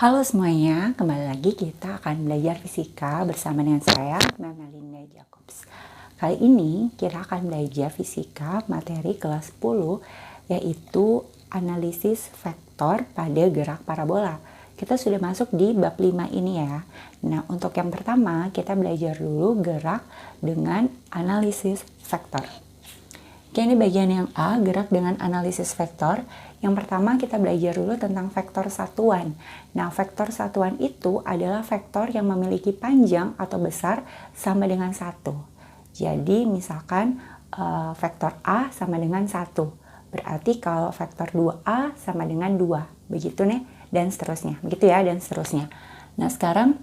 Halo semuanya, kembali lagi kita akan belajar fisika bersama dengan saya, Memelinda Jacobs. Kali ini kita akan belajar fisika materi kelas 10, yaitu analisis vektor pada gerak parabola. Kita sudah masuk di bab 5 ini ya. Nah, untuk yang pertama kita belajar dulu gerak dengan analisis vektor. Oke, ini bagian yang A, gerak dengan analisis vektor. Yang pertama kita belajar dulu tentang vektor satuan. Nah, vektor satuan itu adalah vektor yang memiliki panjang atau besar sama dengan 1. Jadi misalkan vektor A sama dengan 1. Berarti kalau vektor 2A sama dengan 2. Begitu nih, dan seterusnya. Begitu ya, dan seterusnya. Nah, sekarang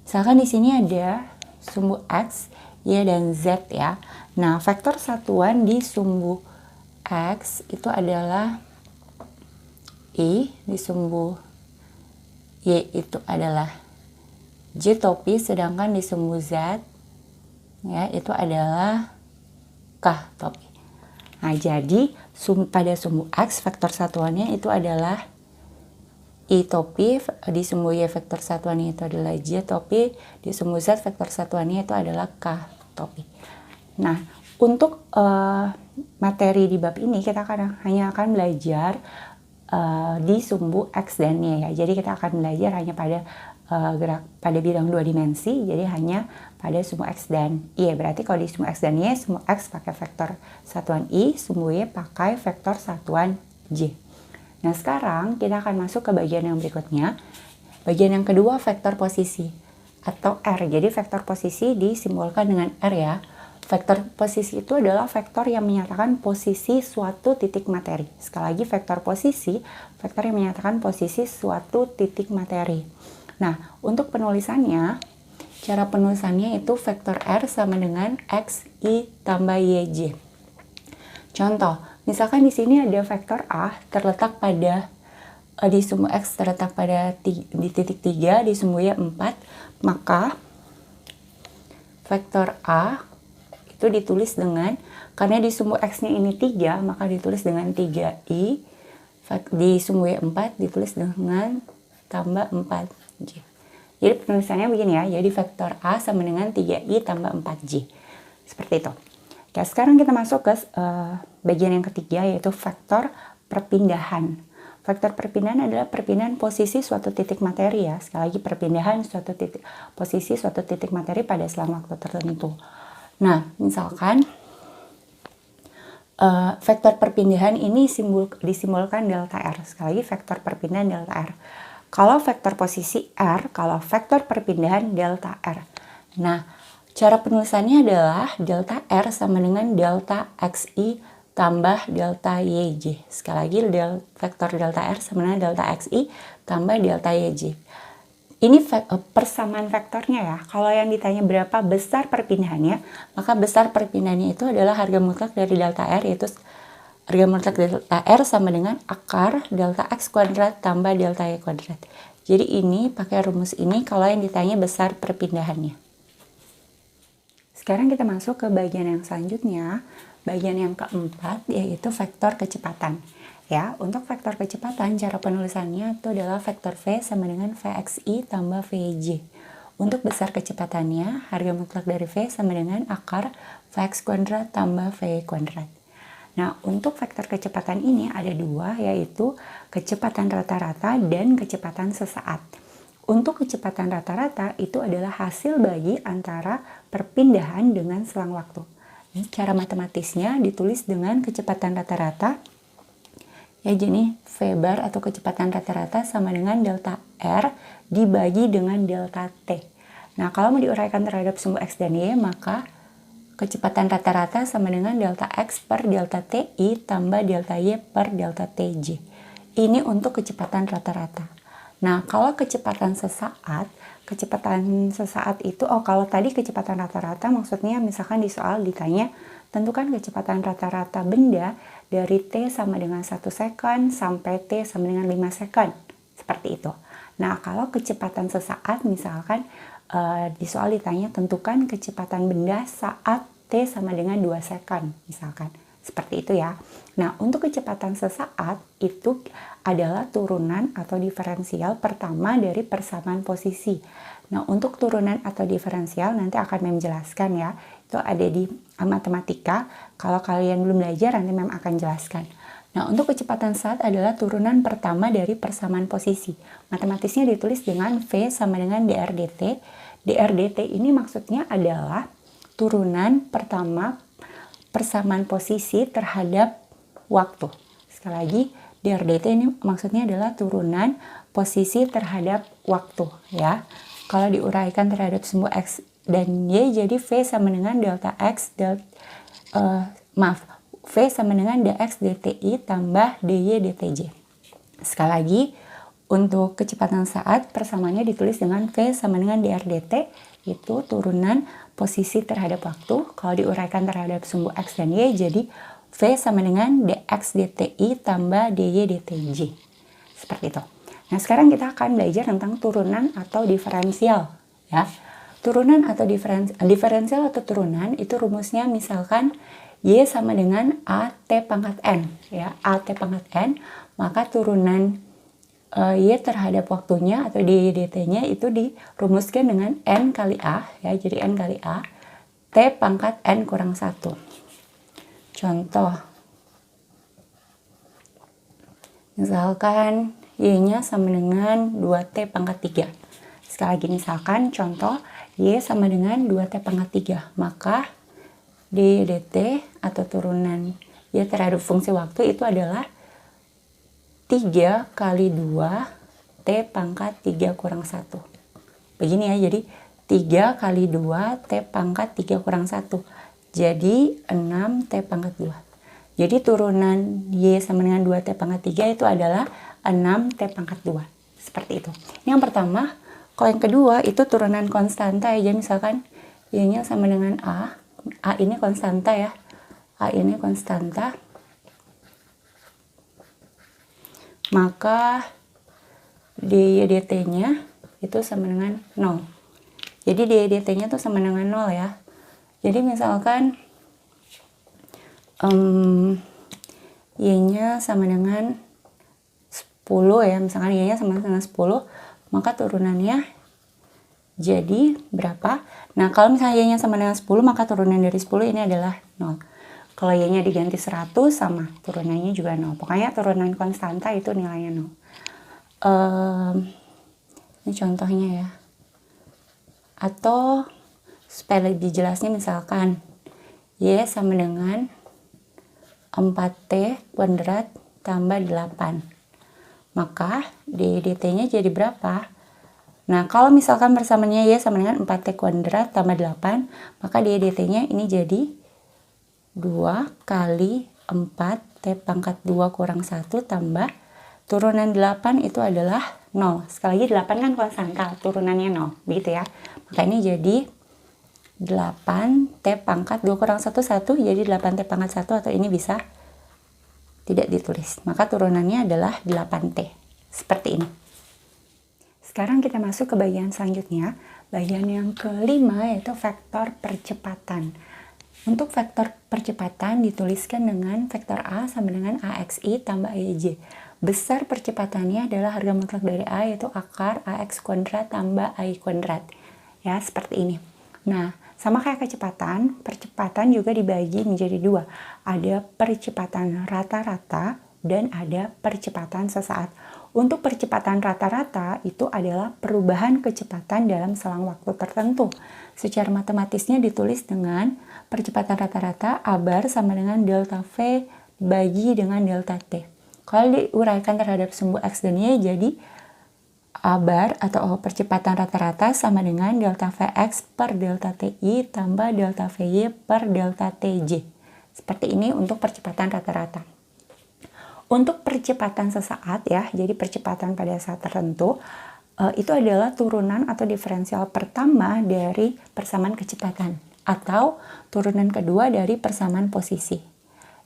misalkan di sini ada sumbu X, Y, dan Z ya. Nah, vektor satuan di sumbu X itu adalah I, di sumbu Y itu adalah J topi, sedangkan di sumbu Z ya itu adalah K topi. Nah, jadi pada sumbu X vektor satuannya itu adalah I topi, di sumbu Y vektor satuannya itu adalah J topi, di sumbu Z vektor satuannya itu adalah K topi. Nah, untuk materi di bab ini kita hanya akan belajar di sumbu X dan Y ya. Jadi kita akan belajar hanya pada gerak pada bidang 2 dimensi, jadi hanya pada sumbu X dan Y. Berarti kalau di sumbu X dan Y, sumbu X pakai vektor satuan I, sumbu Y pakai vektor satuan J. Nah, sekarang kita akan masuk ke bagian yang berikutnya. Bagian yang kedua, vektor posisi atau R. Jadi vektor posisi disimbolkan dengan R ya. Vektor posisi itu adalah vektor yang menyatakan posisi suatu titik materi. Sekali lagi, vektor posisi, vektor yang menyatakan posisi suatu titik materi. Nah, untuk penulisannya, cara penulisannya itu vektor R sama dengan X, Y tambah YJ. Contoh, misalkan di sini ada vektor A terletak pada di sumbu X terletak pada di titik 3, di sumbu Y 4, maka vektor A itu ditulis dengan, karena di sumbu X-nya ini 3, maka ditulis dengan 3i, di sumbu Y 4 ditulis dengan tambah 4j. Jadi penulisannya begini ya, jadi vektor A sama dengan 3i tambah 4j. Seperti itu. Oke, sekarang kita masuk ke bagian yang ketiga, yaitu vektor perpindahan. Vektor perpindahan adalah perpindahan posisi suatu titik materi ya. Sekali lagi, perpindahan posisi suatu titik materi pada selang waktu tertentu. Nah, misalkan vektor perpindahan ini disimbolkan delta R. Sekali lagi, vektor perpindahan delta R. Kalau vektor posisi R, kalau vektor perpindahan delta R. Nah, cara penulisannya adalah delta R sama dengan delta XI tambah delta YJ. Sekali lagi, vektor delta R sama dengan delta XI tambah delta YJ. Ini persamaan vektornya ya. Kalau yang ditanya berapa besar perpindahannya, maka besar perpindahannya itu adalah harga mutlak dari delta R, yaitu harga mutlak delta R sama dengan akar delta X kuadrat tambah delta Y kuadrat. Jadi ini pakai rumus ini kalau yang ditanya besar perpindahannya. Sekarang kita masuk ke bagian yang selanjutnya, bagian yang keempat, yaitu vektor kecepatan. Ya, untuk vektor kecepatan, cara penulisannya itu adalah vektor V sama dengan Vxi tambah Vj. Untuk besar kecepatannya, harga mutlak dari V sama dengan akar Vx kuadrat tambah Vy kuadrat. Nah, untuk vektor kecepatan ini ada dua, yaitu kecepatan rata-rata dan kecepatan sesaat. Untuk kecepatan rata-rata itu adalah hasil bagi antara perpindahan dengan selang waktu. Cara matematisnya ditulis dengan kecepatan rata-rata, ya, jadi V bar atau kecepatan rata-rata sama dengan delta R dibagi dengan delta T. Nah, kalau mau diuraikan terhadap sumbu X dan Y, maka kecepatan rata-rata sama dengan delta X per delta TI tambah delta Y per delta TJ. Ini untuk kecepatan rata-rata. Nah, kalau kecepatan sesaat itu, kalau tadi kecepatan rata-rata maksudnya misalkan di soal ditanya, tentukan kecepatan rata-rata benda dari T sama dengan 1 second sampai T sama dengan 5 second. Seperti itu. Nah, kalau kecepatan sesaat misalkan di soal ditanya tentukan kecepatan benda saat T sama dengan 2 second misalkan. Seperti itu ya. Nah, untuk kecepatan sesaat itu adalah turunan atau diferensial pertama dari persamaan posisi. Nah, untuk turunan atau diferensial nanti akan menjelaskan ya. Itu ada di matematika. Kalau kalian belum belajar, nanti Mem akan jelaskan. Nah, untuk kecepatan saat adalah turunan pertama dari persamaan posisi. Matematisnya ditulis dengan V sama dengan dr dt. Dr dt ini maksudnya adalah turunan pertama persamaan posisi terhadap waktu. Sekali lagi, dr dt ini maksudnya adalah turunan posisi terhadap waktu ya. Kalau diuraikan terhadap sumbu x dan y, jadi V sama dengan delta x V sama dengan dx dti tambah dy dtj. Sekali lagi, untuk kecepatan saat persamaannya ditulis dengan V sama dengan dr dt, itu turunan posisi terhadap waktu. Kalau diuraikan terhadap sumbu x dan y, jadi V sama dengan dx dti tambah dy dtj. Seperti itu. Nah, sekarang kita akan belajar tentang turunan atau diferensial ya. Turunan atau diferensial atau turunan itu rumusnya misalkan y sama dengan at pangkat n ya. At pangkat n, maka turunan y terhadap waktunya atau dy dt-nya itu dirumuskan dengan n kali a ya. Jadi n kali a t pangkat n kurang 1. Contoh, misalkan y-nya sama dengan 2t pangkat 3. Sekali lagi misalkan contoh y sama dengan 2t pangkat 3. Maka dy dt atau turunan y terhadap fungsi waktu itu adalah 3 kali 2 t pangkat 3 kurang 1. Begini ya, jadi 3 kali 2 t pangkat 3 kurang 1. Jadi 6 t pangkat 2. Jadi turunan y sama dengan 2t pangkat 3 itu adalah 6 t pangkat 2. Seperti itu. Ini yang pertama. Kalau yang kedua itu turunan konstanta ya. Jadi misalkan y-nya sama dengan a. A ini konstanta ya. A ini konstanta. Maka dy dt-nya itu sama dengan 0. Jadi dy dt-nya itu sama dengan 0 ya. Jadi misalkan y-nya sama dengan 10 ya, misalkan y-nya sama dengan 10, maka turunannya jadi berapa? Nah, kalau misalnya y-nya sama dengan 10, maka turunan dari 10 ini adalah 0. Kalau y-nya diganti 100, sama, turunannya juga 0. Pokoknya turunan konstanta itu nilainya 0. Ini contohnya ya. Atau supaya lebih jelasnya misalkan y sama dengan 4t kuadrat tambah 8. Maka dy dt-nya jadi berapa? Nah, kalau misalkan persamaannya y sama dengan 4t kuadrat tambah 8, maka dy dt-nya ini jadi 2 kali 4t pangkat 2 kurang 1 tambah turunan 8 itu adalah 0. Sekali lagi 8 kan konstanta, turunannya 0. Begitu ya. Maka ini jadi 8t pangkat 2 kurang 1, 1. Jadi 8t pangkat 1 atau ini bisa tidak ditulis. Maka turunannya adalah 8t. Seperti ini. Sekarang kita masuk ke bagian selanjutnya. Bagian yang kelima yaitu vektor percepatan. Untuk vektor percepatan dituliskan dengan vektor A sama dengan AXI tambah AJ. Besar percepatannya adalah harga mutlak dari A yaitu akar AX kuadrat tambah AI kuadrat. Ya, seperti ini. Nah, sama kayak kecepatan, percepatan juga dibagi menjadi dua. Ada percepatan rata-rata dan ada percepatan sesaat. Untuk percepatan rata-rata itu adalah perubahan kecepatan dalam selang waktu tertentu. Secara matematisnya ditulis dengan percepatan rata-rata A bar sama dengan delta V dibagi dengan delta T. Kalau diuraikan terhadap sumbu X dan Y, jadi A bar atau percepatan rata-rata sama dengan delta Vx per delta Ti tambah delta Vy per delta Tj. Seperti ini untuk percepatan rata-rata. Untuk percepatan sesaat ya, jadi percepatan pada saat tertentu, itu adalah turunan atau diferensial pertama dari persamaan kecepatan atau turunan kedua dari persamaan posisi.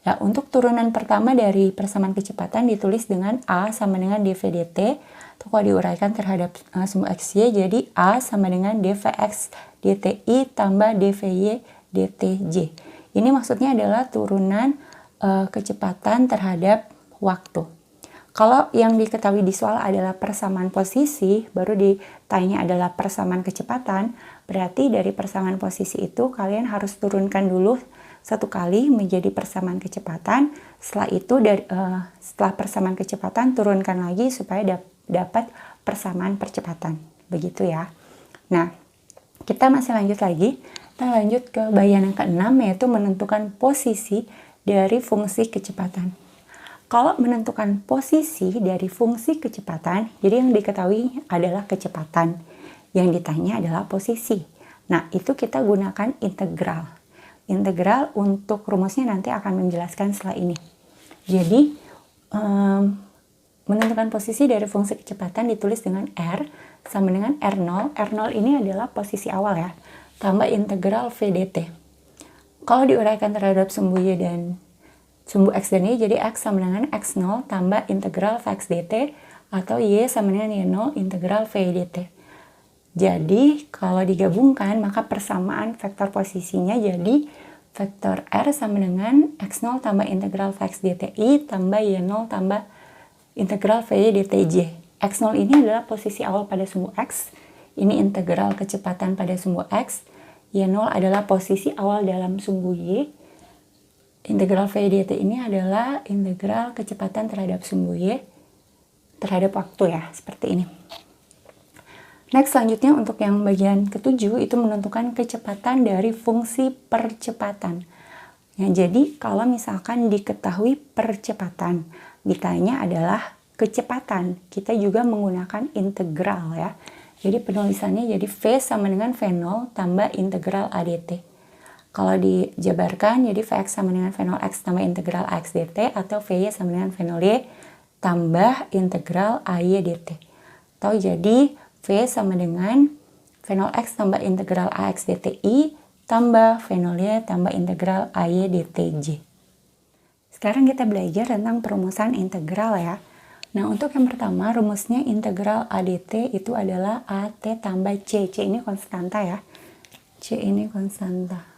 Ya, untuk turunan pertama dari persamaan kecepatan ditulis dengan A sama dengan dv dt. Itu kalau diuraikan terhadap sumbu xy, jadi A sama dengan dvx dti tambah dvy dtj. Ini maksudnya adalah turunan kecepatan terhadap waktu. Kalau yang diketahui di soal adalah persamaan posisi, baru ditanya adalah persamaan kecepatan, berarti dari persamaan posisi itu kalian harus turunkan dulu satu kali menjadi persamaan kecepatan. Setelah itu setelah persamaan kecepatan turunkan lagi supaya dapat persamaan percepatan. Begitu ya. Nah, kita masih lanjut lagi. Kita lanjut ke bagian yang ke-6, yaitu menentukan posisi dari fungsi kecepatan. Kalau menentukan posisi dari fungsi kecepatan, jadi yang diketahui adalah kecepatan. Yang ditanya adalah posisi. Nah, itu kita gunakan integral. Integral untuk rumusnya nanti akan menjelaskan setelah ini. Jadi, menentukan posisi dari fungsi kecepatan ditulis dengan R sama dengan R0. R0 ini adalah posisi awal ya, tambah integral V dt. Kalau diuraikan terhadap sumbu Y dan sumbu X dan Y, jadi X sama dengan X0 tambah integral Vx dt, atau Y sama dengan Y0 integral V dt. Jadi, kalau digabungkan, maka persamaan vektor posisinya jadi vektor R sama dengan X0 tambah integral Vx dti tambah Y0 tambah integral V dtj. X0 ini adalah posisi awal pada sumbu X, ini integral kecepatan pada sumbu X, Y0 adalah posisi awal dalam sumbu Y, integral V dt ini adalah integral kecepatan terhadap sumbu Y terhadap waktu ya, seperti ini. Next, selanjutnya untuk yang bagian ke-7 itu menentukan kecepatan dari fungsi percepatan. Ya, jadi kalau misalkan diketahui percepatan, ditanya adalah kecepatan, kita juga menggunakan integral ya. Jadi penulisannya jadi V sama dengan V0 tambah integral ADT. Kalau dijabarkan jadi Vx sama dengan V0x tambah integral AX dt, atau Vy sama dengan V0y tambah integral AY dt. Atau jadi V sama dengan V0x tambah integral AX dti tambah V0y tambah integral AY dtj. Sekarang kita belajar tentang perumusan integral ya. Nah, untuk yang pertama rumusnya integral ADT itu adalah AT tambah C. C ini konstanta ya. C ini konstanta.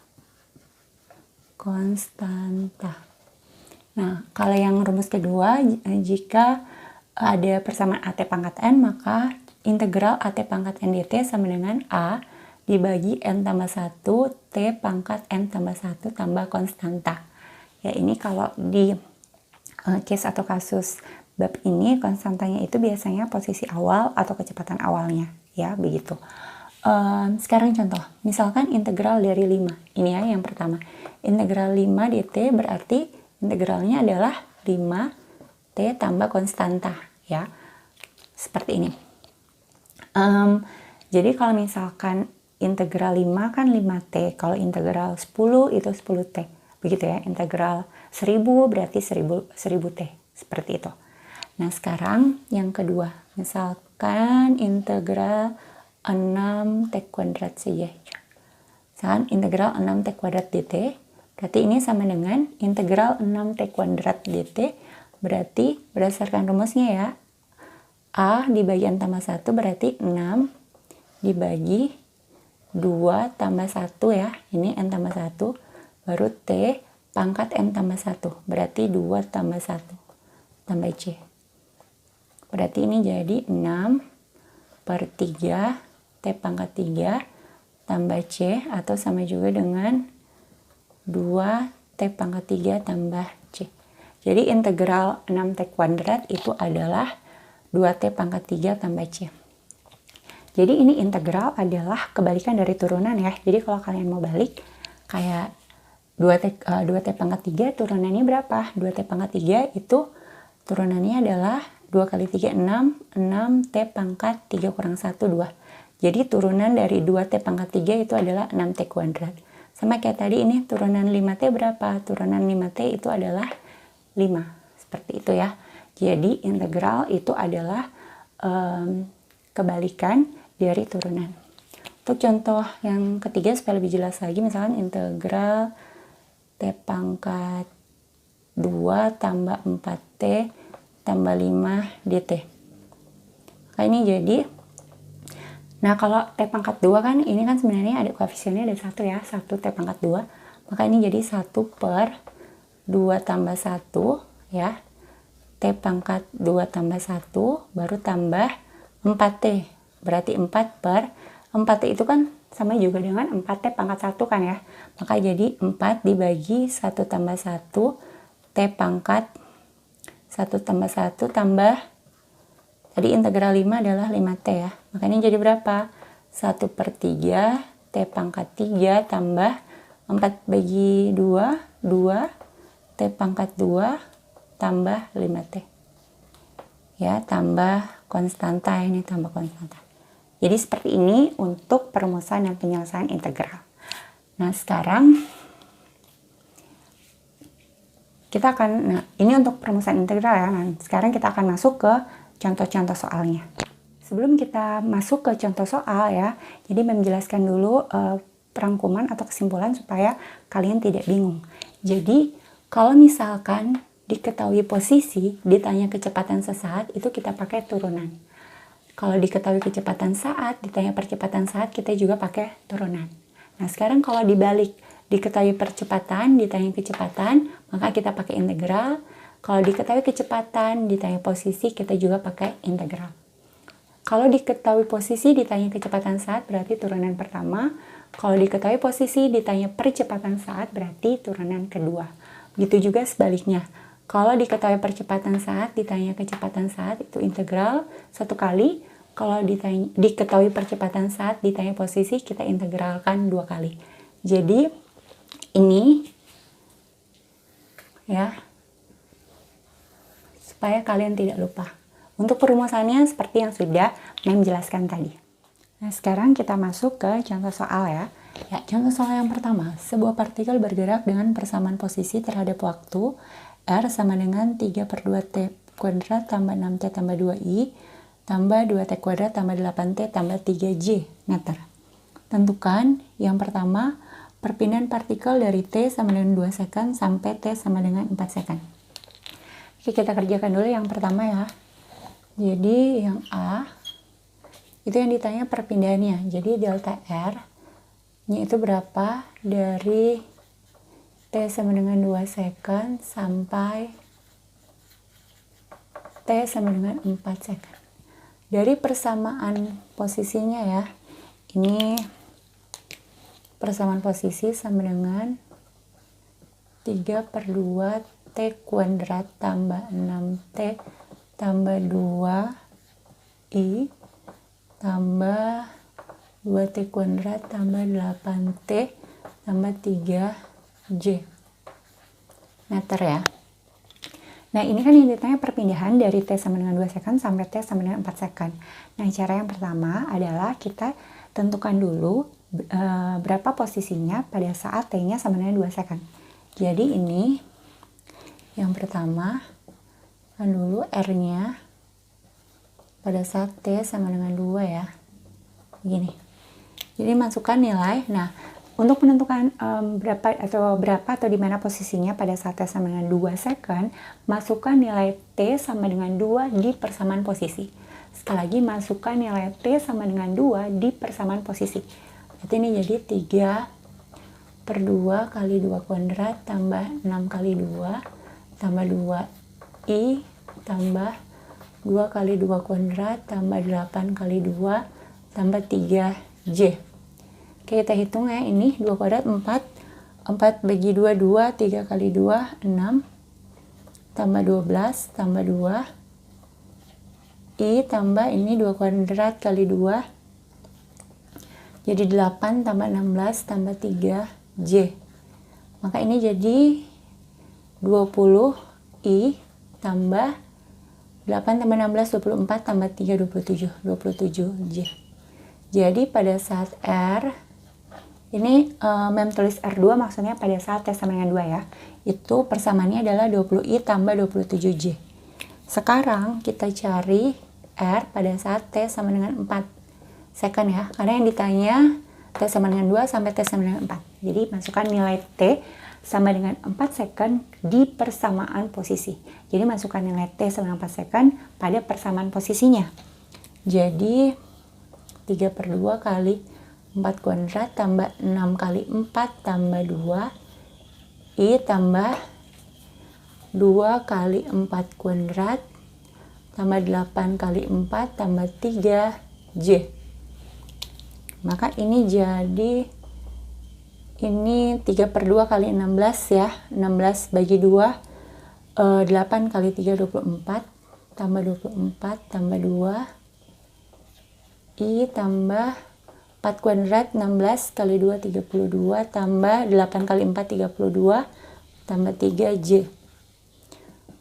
Nah, kalau yang rumus kedua, jika ada persamaan AT pangkat N, maka integral AT pangkat N dt sama dengan A dibagi N tambah 1 T pangkat N tambah 1 tambah konstanta. Ya, ini kalau di case atau kasus bab ini, konstantanya itu biasanya posisi awal atau kecepatan awalnya. Ya, begitu. Sekarang contoh, misalkan integral dari 5. Ini ya yang pertama. Integral 5 dt berarti integralnya adalah 5 T tambah konstanta ya. Seperti ini. Jadi kalau misalkan integral 5 kan 5T, kalau integral 10 itu 10T. Begitu ya, integral 1000 berarti 1000T. Seperti itu. Nah, sekarang yang kedua. Misalkan integral 6T kuadrat saja. Misalkan integral 6T kuadrat dt, berarti ini sama dengan integral 6T kuadrat dt, berarti berdasarkan rumusnya ya, A dibagi N tambah 1 berarti 6 dibagi 2 tambah 1 ya, ini N tambah 1, baru T pangkat N tambah 1, berarti 2 tambah 1 tambah C. Berarti ini jadi 6/3 T pangkat 3 tambah C, atau sama juga dengan 2 T pangkat 3 tambah C. Jadi integral 6T kuadrat itu adalah 2T pangkat 3 tambah C. Jadi ini integral adalah kebalikan dari turunan ya. Jadi kalau kalian mau balik, kayak 2T pangkat 3 turunannya berapa? 2T pangkat 3 itu turunannya adalah 2 kali 3, 6. 6T pangkat 3 kurang 1, 2. Jadi turunan dari 2T pangkat 3 itu adalah 6T kuadrat. Sama kayak tadi, ini turunan 5T berapa? Turunan 5T itu adalah 5. Seperti itu ya. Jadi integral itu adalah kebalikan dari turunan. Untuk contoh yang ketiga supaya lebih jelas lagi, misalkan integral T pangkat 2 tambah 4T tambah 5 dt. Nah, ini jadi, nah kalau T pangkat 2 kan ini kan sebenarnya ada koefisiennya ada 1 ya, 1 T pangkat 2. Maka ini jadi 1/5 2 tambah 1 ya, T pangkat 2 tambah 1 baru tambah 4T, berarti 4 per 4T itu kan sama juga dengan 4T pangkat 1 kan ya, maka jadi 4 dibagi 1 tambah 1 T pangkat 1 tambah 1 tambah tadi integral 5 adalah 5T ya, makanya jadi berapa? 1 per 3 T pangkat 3 tambah 4 bagi 2 2 T pangkat 2 tambah 5T ya, tambah konstanta, ini tambah konstanta. Jadi seperti ini untuk perumusan dan penyelesaian integral. Nah sekarang kita akan, nah ini untuk perumusan integral ya. Nah sekarang kita akan masuk ke contoh-contoh soalnya. Sebelum kita masuk ke contoh soal ya, jadi menjelaskan dulu perangkuman atau kesimpulan supaya kalian tidak bingung. Jadi kalau misalkan diketahui posisi, ditanya kecepatan sesaat, itu kita pakai turunan. Kalau diketahui kecepatan saat, ditanya percepatan saat, kita juga pakai turunan. Nah sekarang kalau dibalik, diketahui percepatan, ditanya kecepatan, maka kita pakai integral. Kalau diketahui kecepatan, ditanya posisi, kita juga pakai integral. Kalau diketahui posisi, ditanya kecepatan saat, berarti turunan pertama. Kalau diketahui posisi, ditanya percepatan saat, berarti turunan kedua. Begitu juga sebaliknya. Kalau diketahui percepatan saat, ditanya kecepatan saat, itu integral 1 kali. Kalau diketahui percepatan saat, ditanya posisi, kita integralkan 2 kali. Jadi ini ya, supaya kalian tidak lupa. Untuk perumusannya seperti yang sudah Mem jelaskan tadi. Nah sekarang kita masuk ke contoh soal ya. Ya, contoh soal yang pertama, sebuah partikel bergerak dengan persamaan posisi terhadap waktu R sama dengan 3 per 2T kuadrat tambah 6T tambah 2I tambah 2T kuadrat tambah 8T tambah 3J meter. Tentukan yang pertama, perpindahan partikel dari T sama dengan 2 second sampai T sama dengan 4 second. Oke, kita kerjakan dulu yang pertama ya. Jadi yang A, itu yang ditanya perpindahannya. Jadi delta R nya itu berapa dari T sama dengan 2 second sampai T sama dengan 4 second. Dari persamaan posisinya ya, ini persamaan posisi sama dengan 3 per 2 T kuadrat tambah 6T tambah 2I tambah 2T kuadrat tambah 8T tambah 3J meter ya. Nah ini kan yang ditanya perpindahan dari T sama dengan 2 second sampai T sama dengan 4 second. Nah cara yang pertama adalah kita tentukan dulu berapa posisinya pada saat T-nya sama dengan 2 second. Jadi ini yang pertama kan dulu R-nya pada saat T sama dengan 2 ya. Begini. Jadi masukkan nilai. Nah, untuk menentukan berapa atau di mana posisinya pada saat T sama dengan 2 second, masukkan nilai T sama dengan 2 di persamaan posisi. Sekali lagi masukkan nilai T sama dengan 2 di persamaan posisi. Berarti ini jadi 3 per 2 kali 2 kuadrat tambah 6 kali 2 tambah 2I tambah 2 kali 2 kuadrat tambah 8 kali 2 tambah 3J. Oke, kita hitung ya, ini 2 kuadrat 4 bagi 2 2, 3 kali 2 6 tambah 12 tambah 2 I tambah ini 2 kuadrat kali 2 jadi 8 tambah 16 tambah 3J. Maka ini jadi 20 I tambah 8 tambah 16 24 tambah 3 27 J. Jadi pada saat R ini Mem tulis R2 maksudnya pada saat T sama dengan 2 ya. Itu persamaannya adalah 20I tambah 27J. Sekarang kita cari R pada saat T sama dengan 4 second ya. Karena yang ditanya T sama dengan 2 sampai T sama dengan 4. Jadi masukkan nilai T sama dengan 4 second di persamaan posisi. Jadi masukkan nilai T sama dengan 4 second pada persamaan posisinya. Jadi 3 per 2 kali 4 kuadrat tambah 6 kali 4 tambah 2 I tambah 2 kali 4 kuadrat tambah 8 kali 4 tambah 3J. Maka ini jadi, ini 3/2 kali 16 ya, 16 bagi 2, 8 kali 3 24, tambah 24 tambah 2, I tambah 4 kuadrat, 16 kali 2 32, tambah 8 kali 4 32, tambah 3J.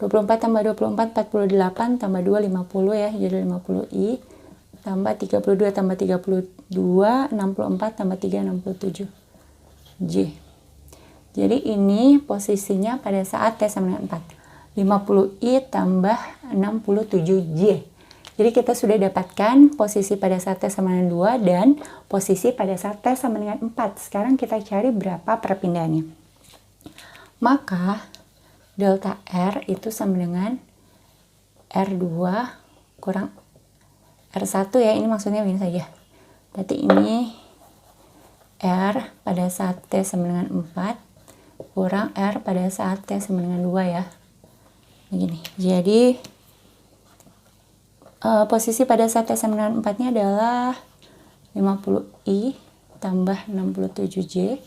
24 tambah 24 48, tambah 2 50 ya, jadi 50I, tambah 32 tambah 32 64, tambah 3 67J. Jadi ini posisinya pada saat T sama dengan 4. 50I tambah 67J. Jadi kita sudah dapatkan posisi pada saat T sama dengan 2 dan posisi pada saat T sama dengan 4. Sekarang kita cari berapa perpindahannya. Maka delta R itu sama dengan R2 kurang R1 ya, ini maksudnya begini saja. Berarti ini R pada saat T sama dengan 4 kurang R pada saat T sama dengan 2 ya. Begini. Jadi posisi pada saat T sama dengan 4 nya adalah 50I tambah 67J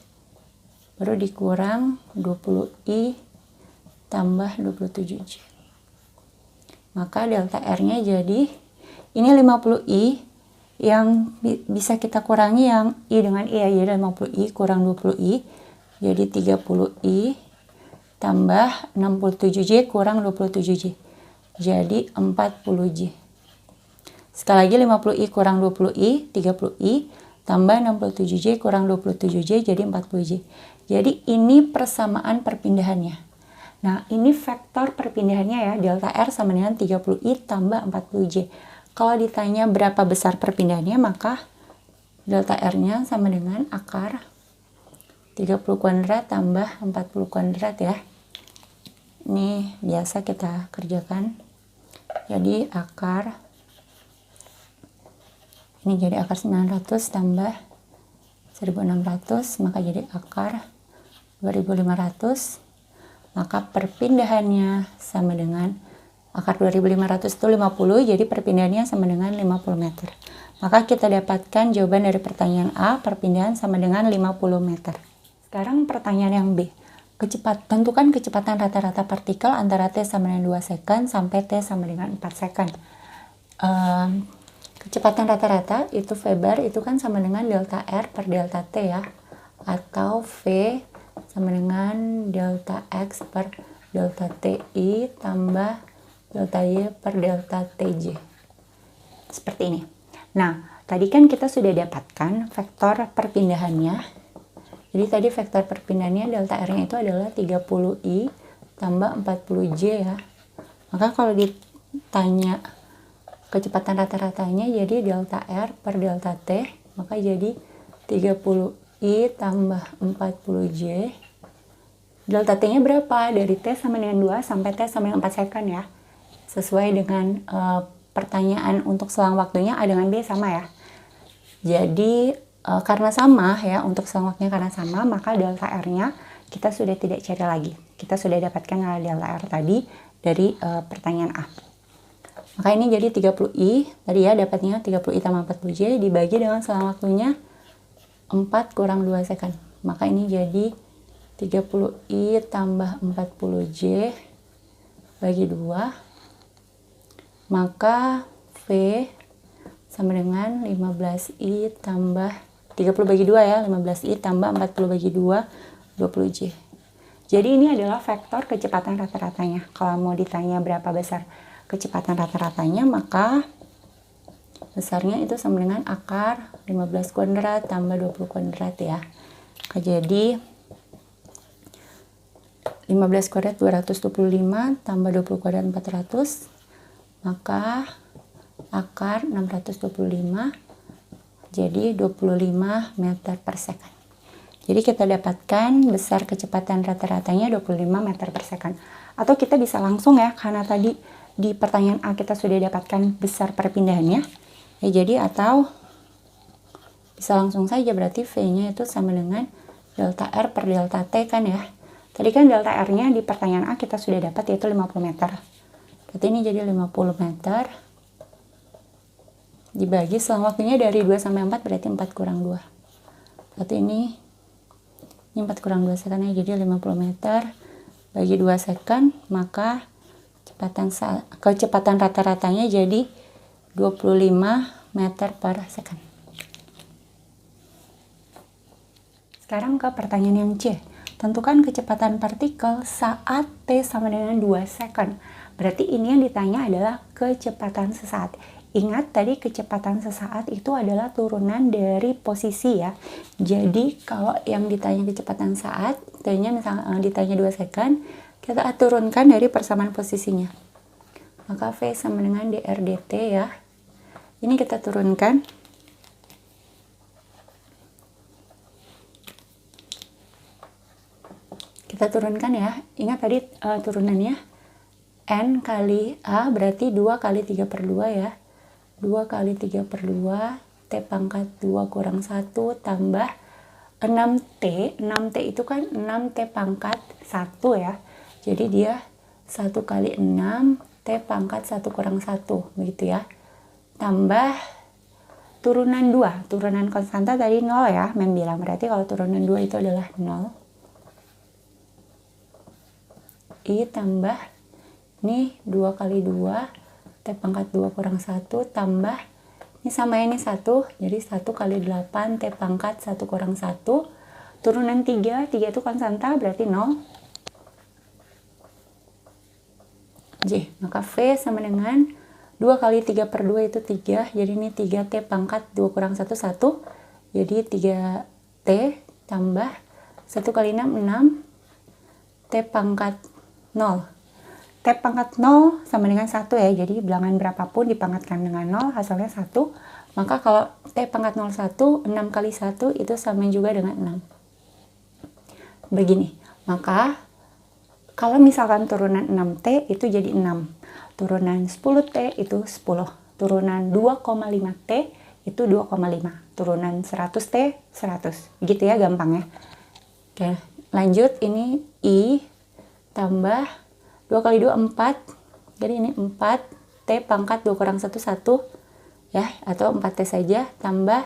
baru dikurang 20I tambah 27J. Maka delta R-nya jadi, ini 50I yang bisa kita kurangi yang I dengan I ya, jadi 50I kurang 20I, jadi 30I tambah 67J kurang 27J, jadi 40J. Sekali lagi 50I kurang 20I, 30I, tambah 67J kurang 27J, jadi 40J. Jadi ini persamaan perpindahannya. Nah, ini vektor perpindahannya ya, delta R sama dengan 30I tambah 40J. Kalau ditanya berapa besar perpindahannya, maka delta R-nya sama dengan akar 30 kuadrat tambah 40 kuadrat ya. Ini biasa kita kerjakan. Jadi akar, ini jadi akar 900 tambah 1600, maka jadi akar 2500. Maka perpindahannya sama dengan akar 2500 itu 50, jadi perpindahannya sama dengan 50 meter. Maka kita dapatkan jawaban dari pertanyaan A, perpindahan sama dengan 50 meter. Sekarang pertanyaan yang B. Tentukan kecepatan rata-rata partikel antara T sama dengan 2 second sampai T sama dengan 4 second. Kecepatan rata-rata itu Weber itu kan sama dengan delta R per delta T ya, atau V sama dengan delta X per delta TI tambah delta Y per delta TJ. Seperti ini. Nah, tadi kan kita sudah dapatkan vektor perpindahannya. Jadi tadi vektor perpindahannya delta R-nya itu adalah 30I tambah 40J ya. Maka kalau ditanya kecepatan rata-ratanya jadi delta R per delta T, maka jadi 30I tambah 40J. Delta T-nya berapa? Dari T sama dengan 2 sampai T sama dengan 4 second ya. Sesuai dengan pertanyaan untuk selang waktunya A dengan B sama ya. Jadi karena sama ya, untuk selang waktunya karena sama, maka delta R-nya kita sudah tidak cari lagi. Kita sudah dapatkan delta R tadi dari pertanyaan A. Maka ini jadi 30I, tadi ya dapatnya 30I tambah 40J dibagi dengan selang waktunya 4 kurang 2 second. Maka ini jadi 30I tambah 40J bagi 2. Maka V sama dengan 15I tambah 30 bagi 2 ya, 15I tambah 40 bagi 2, 20J. Jadi ini adalah vektor kecepatan rata-ratanya. Kalau mau ditanya berapa besar kecepatan rata-ratanya, maka besarnya itu sama dengan akar 15 kuadrat tambah 20 kuadrat ya. Jadi 15 kuadrat 225 tambah 20 kuadrat 400, maka akar 625 jadi 25 meter per second. Jadi kita dapatkan besar kecepatan rata-ratanya 25 meter per second. Atau kita bisa langsung ya, karena tadi di pertanyaan A kita sudah dapatkan besar perpindahannya. Ya jadi atau bisa langsung saja, berarti V-nya itu sama dengan delta R per delta T kan ya. Tadi kan delta R-nya di pertanyaan A kita sudah dapat yaitu 50 meter. Berarti ini jadi 50 meter dibagi selang waktunya dari 2 sampai 4 berarti 4 kurang 2. Berarti ini 4 kurang 2 second ya, jadi 50 meter bagi 2 second, maka kecepatan rata-ratanya jadi 25 meter per second. Sekarang ke pertanyaan yang C. Tentukan kecepatan partikel saat T sama dengan 2 second. Berarti ini yang ditanya adalah kecepatan sesaat. Ingat tadi kecepatan sesaat itu adalah turunan dari posisi ya. Jadi kalau yang ditanya kecepatan saat, misalnya ditanya 2 second, kita turunkan dari persamaan posisinya. Maka V sama dengan dr dt ya. Ini kita turunkan. Kita turunkan ya. Ingat tadi turunannya N kali A berarti 2 kali 3 per 2 ya. 2 kali 3 per 2 T pangkat 2 kurang 1 tambah 6T. 6T itu kan 6T pangkat 1 ya. Jadi dia 1 kali 6 T pangkat 1 kurang 1 begitu ya. Tambah turunan 2. Turunan konstanta tadi 0 ya. Mem bilang berarti kalau turunan 2 itu adalah 0. I tambah ini 2 kali 2 T pangkat 2 kurang 1 tambah ini sama ini 1, jadi 1 kali 8 T pangkat 1 kurang 1 turunan 3 itu konstanta berarti 0 J, maka V sama dengan 2 kali 3 per 2 itu 3, jadi ini 3 T pangkat 2 kurang 1, 1, jadi 3 T tambah 1 kali 6, 6 T pangkat 0. T pangkat 0 sama dengan 1 ya, jadi bilangan berapapun dipangkatkan dengan 0 hasilnya 1. Maka kalau T pangkat 0 1, 6 kali 1 itu sama juga dengan 6. Begini, maka kalau misalkan turunan 6T itu jadi 6. Turunan 10T itu 10. Turunan 2,5T itu 2,5. Turunan 100T 100. Gitu ya gampangnya. Oke, lanjut ini I tambah 2 kali 2, 4. Jadi ini 4. T pangkat 2 kurang 1, 1. Ya, atau 4T saja. Tambah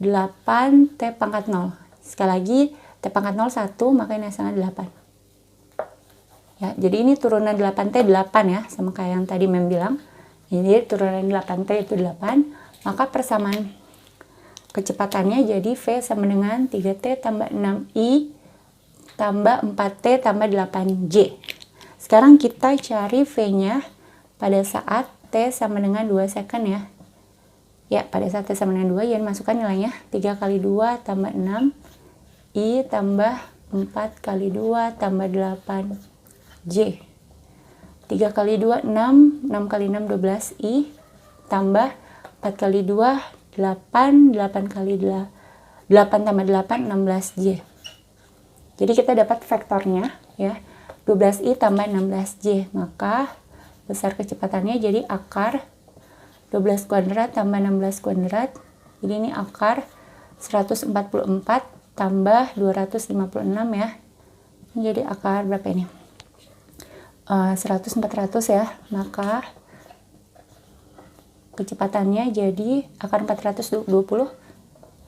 8 T pangkat 0. Sekali lagi, T pangkat 0, 1. Maka ini hasilnya 8. Ya, jadi ini turunan 8T 8 ya. Sama kayak yang tadi Mem bilang. Jadi turunan 8T itu 8. Maka persamaan kecepatannya jadi V sama dengan 3T tambah 6I tambah 4T tambah 8J. Sekarang kita cari V-nya pada saat T sama dengan 2 second ya. Ya, pada saat T sama dengan 2, ya masukkan nilainya. 3 kali 2 tambah 6. I tambah 4 kali 2 tambah 8. J. 3 kali 2, 6. 6 kali 6, 12. I tambah 4 kali 2, 8. 8 kali 8 tambah 8, 16. J. Jadi kita dapat vektornya ya. 12I tambah 16J, maka besar kecepatannya jadi akar 12 kuadrat tambah 16 kuadrat, jadi ini akar 144 tambah 256 ya, ini jadi akar berapa ini? 100 400 ya, maka kecepatannya jadi akar 420,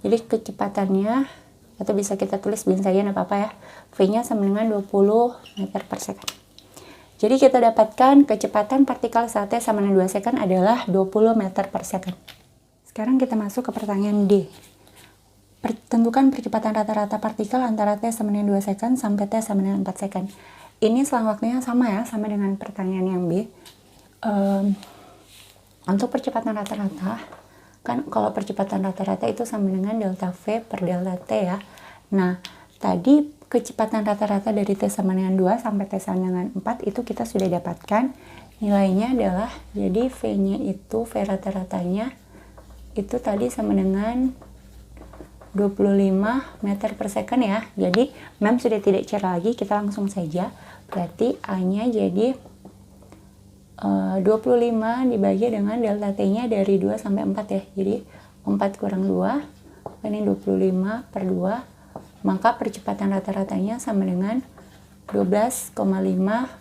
jadi kecepatannya atau bisa kita tulis bin saja nggak apa-apa ya, V-nya sama dengan 20 meter per second. Jadi kita dapatkan kecepatan partikel saat T sama dengan 2 second adalah 20 meter per second. Sekarang kita masuk ke pertanyaan D. Tentukan percepatan rata-rata partikel antara T sama dengan 2 second sampai T sama dengan 4 second. Ini selang waktunya sama ya, sama dengan pertanyaan yang B. Untuk percepatan rata-rata, kan kalau percepatan rata-rata itu sama dengan delta V per delta T ya. Nah, tadi kecepatan rata-rata dari T sama dengan 2 sampai T sama dengan 4 itu kita sudah dapatkan. Nilainya adalah, jadi V-nya itu, V rata-ratanya itu tadi sama dengan 25 meter per second ya. Jadi, Mem sudah tidak cari lagi, kita langsung saja. Berarti A-nya jadi 25 dibagi dengan delta T-nya dari 2 sampai 4 ya. Jadi 4 kurang 2, ini 25 per 2. Maka percepatan rata-ratanya sama dengan 12,5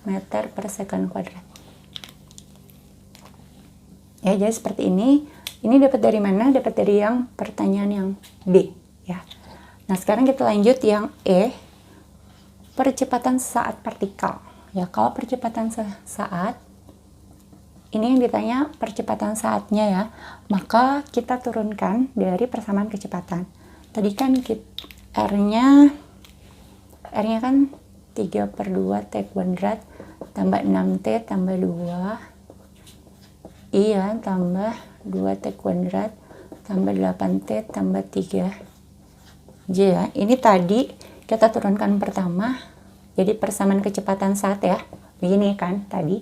meter per second kuadrat. Ya, jadi seperti ini. Ini dapat dari mana? Dapat dari yang pertanyaan yang B, ya. Nah, sekarang kita lanjut yang E, percepatan saat partikel. Ya, kalau percepatan saat, ini yang ditanya percepatan saatnya ya, maka kita turunkan dari persamaan kecepatan. Tadi kan R-nya kan 3/2 T kuadrat tambah 6T tambah 2 I ya, tambah 2T kuadrat tambah 8T tambah 3J ya. Ini tadi kita turunkan pertama, jadi persamaan kecepatan saat ya, begini kan tadi.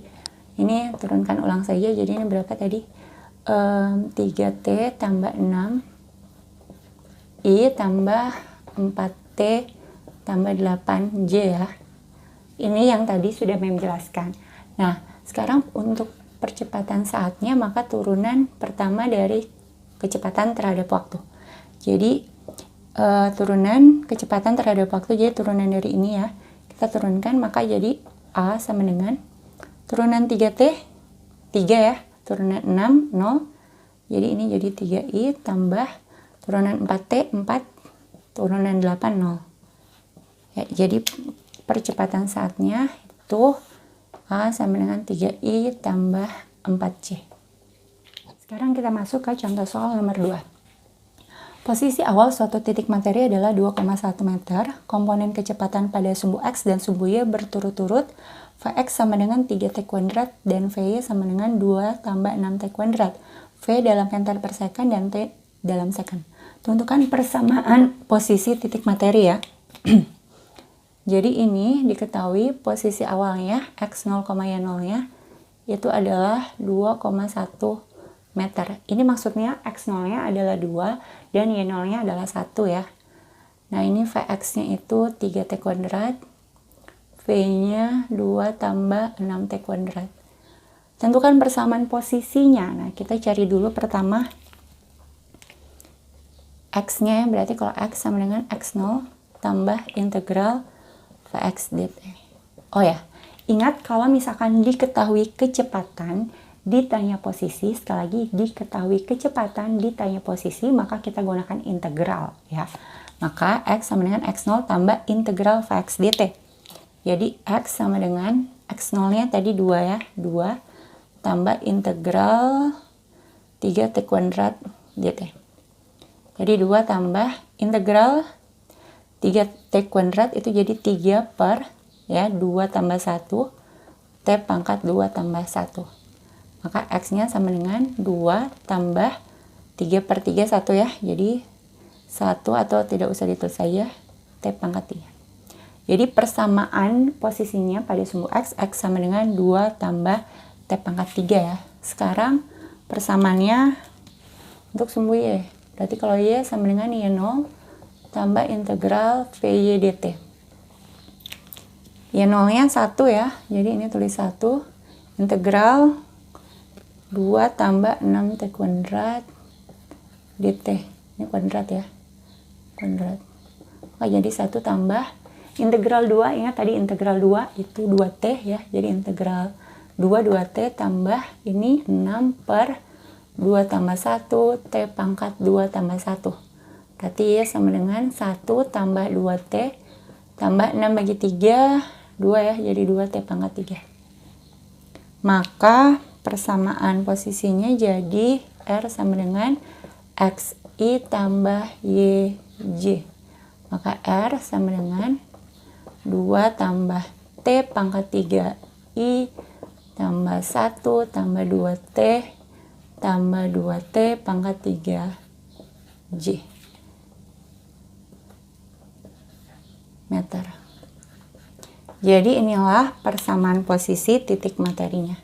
Ini turunkan ulang saja, jadi ini berapa tadi? 3T tambah 6 I tambah 4T tambah 8J ya. Ini yang tadi sudah menjelaskan. Nah, sekarang untuk percepatan saatnya, maka turunan pertama dari kecepatan terhadap waktu. Jadi turunan kecepatan terhadap waktu, jadi turunan dari ini ya, kita turunkan, maka jadi A sama dengan turunan 3T 3 ya, turunan 6 0, jadi ini jadi 3I tambah turunan 4T 4, turunan 8 0 ya. Jadi percepatan saatnya itu A sama dengan 3I tambah 4C. Sekarang kita masuk ke contoh soal nomor 2. Posisi awal suatu titik materi adalah 2,1 meter. Komponen kecepatan pada sumbu X dan sumbu Y berturut-turut. Vx sama dengan 3T kuadrat dan Vy sama dengan 2 tambah 6T kuadrat. V dalam meter per second dan T dalam second. Tentukan persamaan posisi titik materi ya. Jadi ini diketahui posisi awalnya X0, Y0-nya itu adalah 2,1 meter. Ini maksudnya X0-nya adalah 2 dan Y0-nya adalah 1 ya. Nah, ini Vx-nya itu 3T kuadrat, V-nya 2 tambah 6T kuadrat. Tentukan persamaan posisinya. Nah, kita cari dulu pertama X-nya, berarti kalau X sama dengan X0 tambah integral Vx dt. Oh ya, ingat kalau misalkan diketahui kecepatan, ditanya posisi, sekali lagi diketahui kecepatan, ditanya posisi, maka kita gunakan integral ya. Maka X sama dengan X0 tambah integral Vx dt. Jadi X sama dengan X0-nya tadi 2 ya, 2 tambah integral 3T kuadrat dt. Jadi 2 tambah integral 3T kuadrat itu jadi 3 per ya 2 tambah 1 T pangkat 2 tambah 1. Maka X-nya sama dengan 2 tambah 3 per 3 1 ya. Jadi 1 atau tidak usah ditulis saja T pangkat 3. Jadi persamaan posisinya pada sumbu X sama dengan 2 tambah T pangkat 3 ya. Sekarang persamaannya untuk sumbu Y. Berarti kalau Y sama dengan Y0 tambah integral Vy dt. Y0-nya 1 ya, jadi ini tulis 1, integral 2 tambah 6T kuadrat dt. Ini kuadrat ya, kuadrat. Maka jadi 1 tambah integral 2, ingat tadi integral 2 itu 2T ya, jadi integral 2T tambah ini 6 per 2 tambah 1 T pangkat 2 tambah 1. Berarti ya sama dengan 1 tambah 2T tambah 6 bagi 3, 2 ya, jadi 2T pangkat 3. Maka persamaan posisinya jadi R sama dengan XI tambah YJ. Maka R sama dengan 2 tambah T pangkat 3I tambah 1 tambah 2T tambah 2T pangkat 3J. Meter. Jadi inilah persamaan posisi titik materinya.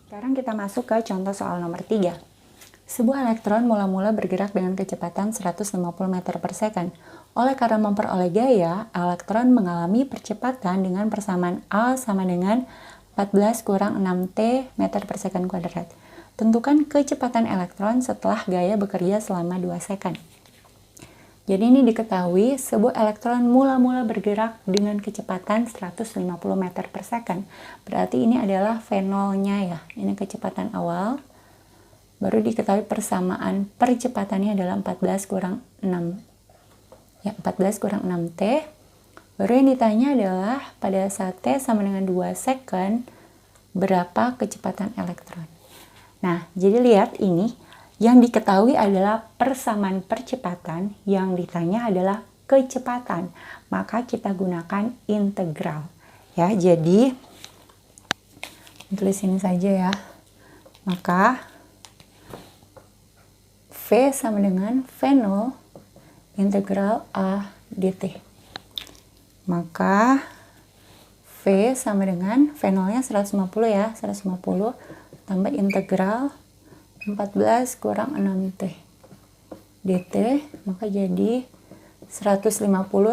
Sekarang kita masuk ke contoh soal nomor 3. Sebuah elektron mula-mula bergerak dengan kecepatan 150 meter per second. Oleh karena memperoleh gaya, elektron mengalami percepatan dengan persamaan A sama dengan 14 kurang 6T meter per second kuadrat. Tentukan kecepatan elektron setelah gaya bekerja selama 2 second. Jadi ini diketahui sebuah elektron mula-mula bergerak dengan kecepatan 150 meter per second. Berarti ini adalah V0-nya ya. Ini kecepatan awal. Baru diketahui persamaan percepatannya adalah 14 kurang 6. Ya, 14 kurang 6T. Baru yang ditanya adalah pada saat T sama dengan 2 second, berapa kecepatan elektron. Nah, jadi lihat ini. Yang diketahui adalah persamaan percepatan, yang ditanya adalah kecepatan. Maka kita gunakan integral. Ya, jadi tulis ini saja ya. Maka V sama dengan V0 integral A dt. Maka V sama dengan V0-nya 150 ya, 150 tambah integral 14 kurang 6T dt, maka jadi 150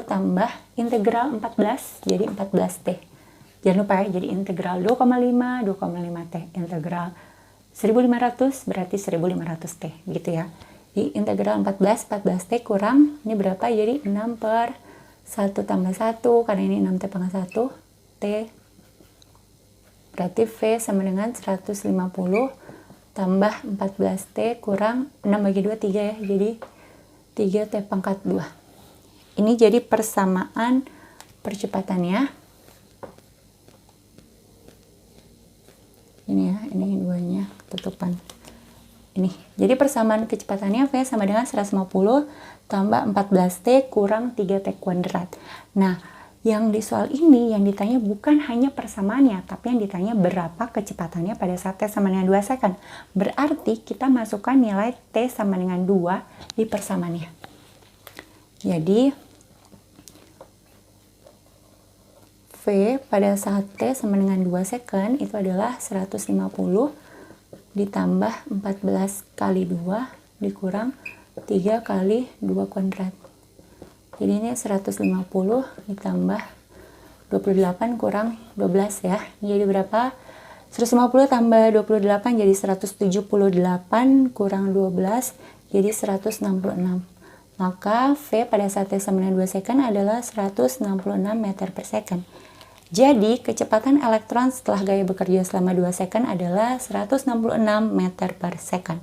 tambah integral 14, jadi 14T. Jangan lupa ya, jadi integral 2,5, 2,5T. Integral 1500 berarti 1500T, gitu ya. Di integral 14, 14T kurang, ini berapa? Jadi 6 per 1 tambah 1, karena ini 6T pangkat 1, T. Berarti V sama dengan 150 tambah 14T kurang 6 bagi 2, 3 ya. Jadi 3T pangkat 2. Ini jadi persamaan percepatannya. Ini ya, ini duanya tutupan. Ini. Jadi persamaan kecepatannya V sama dengan 150 tambah 14T kurang 3T kuadrat. Nah, yang di soal ini yang ditanya bukan hanya persamaannya, tapi yang ditanya berapa kecepatannya pada saat T sama dengan 2 second. Berarti kita masukkan nilai T sama dengan 2 di persamaannya. Jadi V pada saat T sama dengan 2 second itu adalah 150 ditambah 14 kali 2 dikurang 3 kali 2 kuadrat. Jadi ini 150 ditambah 28 kurang 12 ya. Jadi berapa? 150 tambah 28 jadi 178 kurang 12 jadi 166. Maka V pada saat T sama dengan 2 second adalah 166 meter per second. Jadi kecepatan elektron setelah gaya bekerja selama 2 second adalah 166 meter per second.